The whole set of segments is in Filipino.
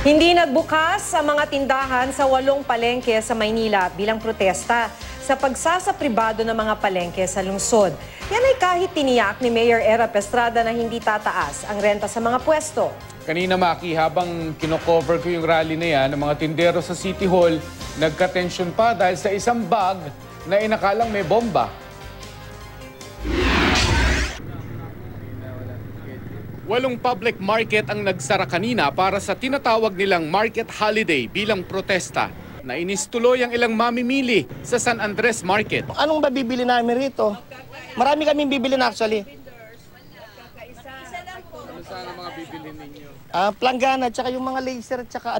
Hindi nagbukas ang mga tindahan sa 8 palengke sa Maynila bilang protesta sa pagsasapribado ng mga palengke sa lungsod. Yan ay kahit tiniyak ni Mayor Erap Estrada na hindi tataas ang renta sa mga pwesto. Kanina, Maki, habang kinocover ko yung rally na yan, ng mga tindero sa City Hall, nagka-tension pa dahil sa isang bag na inakalang may bomba. Walong public market ang nagsara kanina para sa tinatawag nilang market holiday bilang protesta. Nainis tuloy ang ilang mamimili sa San Andres Market. Anong mabibili namin rito? Marami kaming bibili na actually. Ano sana mga bibili ninyo? Planggana, tsaka yung mga laser, tsaka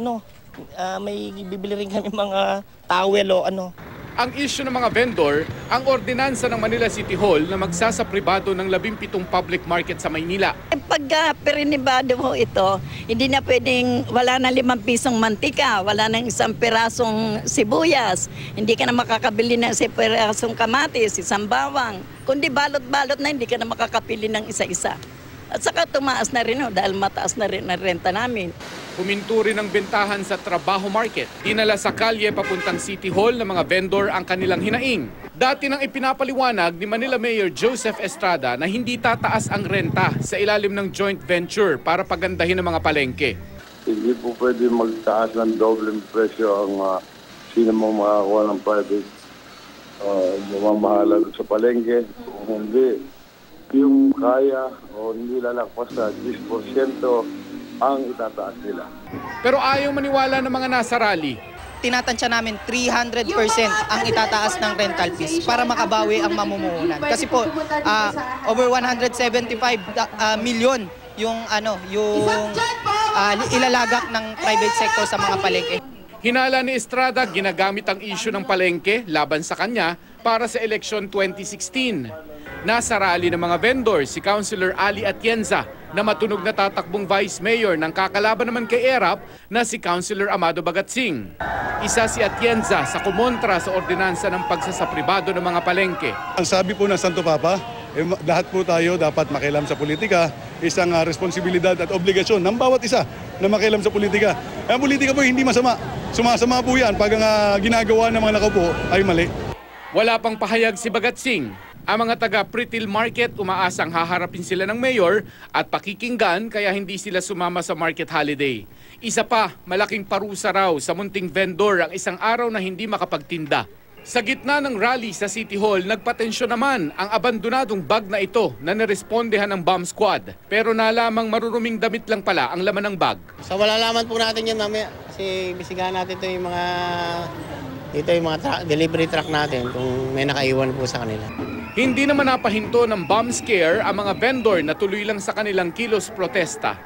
may bibili rin kami mga towel o ano. Ang issue ng mga vendor, ang ordinansa ng Manila City Hall na magsasapribado ng 17 public market sa Maynila. Pag perinibado mo ito, hindi na pwedeng wala na 5 pisong mantika, wala na 1 pirasong sibuyas, hindi ka na makakabili ng 1 pirasong kamatis, 1 bawang. Kundi balot-balot na, hindi ka na makakapili ng isa-isa. At saka tumaas na rin dahil mataas na rin ang renta namin. Huminto rin ang bentahan sa Trabaho Market. Dinala sa kalye papuntang City Hall ng mga vendor ang kanilang hinaing. Dati nang ipinapaliwanag ni Manila Mayor Joseph Estrada na hindi tataas ang renta sa ilalim ng joint venture para pagandahin ang mga palengke. Hindi po pwede magtaas ng dobleng presyo ang sino mong makakuha ng private mamamahala sa palengke. Kung hindi, yung kaya o hindi lalakpas sa 10% ang itataas nila. Pero ayaw maniwala ng mga nasa rally. Tinatansya namin 300% ang itataas ng rental fees para makabawi ang mamumuhunan. Kasi po, over 175 million yung ilalagak ng private sector sa mga palengke. Hinala ni Estrada, ginagamit ang issue ng palengke laban sa kanya para sa eleksyon 2016. Nasa rally ng mga vendors si Councilor Ali Atienza na matunog na tatakbong Vice Mayor ng kakalaban naman kay Erap na si Councilor Amado Bagatsing. Isa si Atienza sa kumontra sa ordinansa ng pagsasapribado ng mga palengke. Ang sabi po ng Santo Papa, lahat po tayo dapat makialam sa politika, isang responsibilidad at obligasyon ng bawat isa na makialam sa politika. Ang politika po hindi masama. Sumasama po yan pag ang ginagawa ng mga nakaupo ay mali. Wala pang pahayag si Bagatsing. Ang mga taga Pritil Market umaasang haharapin sila ng mayor at pakikinggan kaya hindi sila sumama sa market holiday. Isa pa, malaking parusa raw sa munting vendor ang isang araw na hindi makapagtinda. Sa gitna ng rally sa City Hall, nagpatensyon naman ang abandonadong bag na ito na narespondehan ng bomb squad. Pero nalamang maruruming damit lang pala ang laman ng bag. So malalaman po natin yan mamaya kasi bisigahan natin ito yung mga delivery truck natin kung may nakaiwan po sa kanila. Hindi naman napahinto ng bomb scare ang mga vendor na tuloy lang sa kanilang kilos protesta.